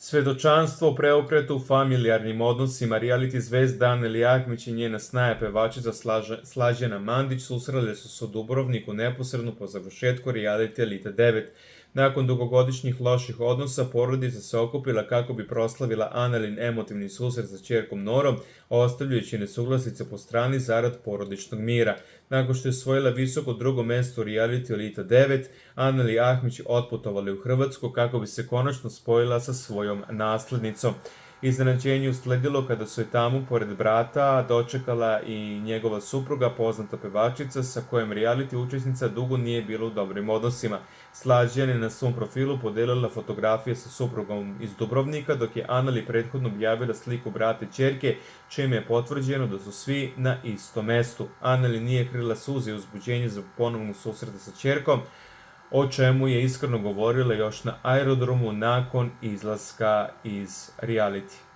Svedočanstvo o preokretu u familijarnim odnosima. Reality zvezda Anneli Ahmić i njena snaja pevačica Slađana Mandić susrele su se u Dubrovniku neposredno po završetku reality Elite 9. Nakon dugogodišnjih loših odnosa, porodica se okupila kako bi proslavila Annelin emotivni susret sa ćerkom Norom, ostavljajući nesuglasice po strani zarad porodičnog mira. Nakon što je osvojila visoko drugo mesto u reality Elite 9, Anneli Ahmić otputovali u Hrvatsku kako bi se konačno spojila sa svojom naslednicom. Iznenađenje usledilo kada su je tamo, pored brata, dočekala i njegova supruga, poznata pevačica, sa kojom reality učesnica dugo nije bila u dobrim odnosima. Slađana je na svom profilu podelila fotografije sa suprugom iz Dubrovnika, dok je Anneli prethodno objavila sliku brata i ćerke, čime je potvrđeno da su svi na istom mestu. Anneli nije krila suze i uzbuđenje zbog ponovnog susreta sa ćerkom, o čemu je iskreno govorila još na aerodromu nakon izlaska iz reality.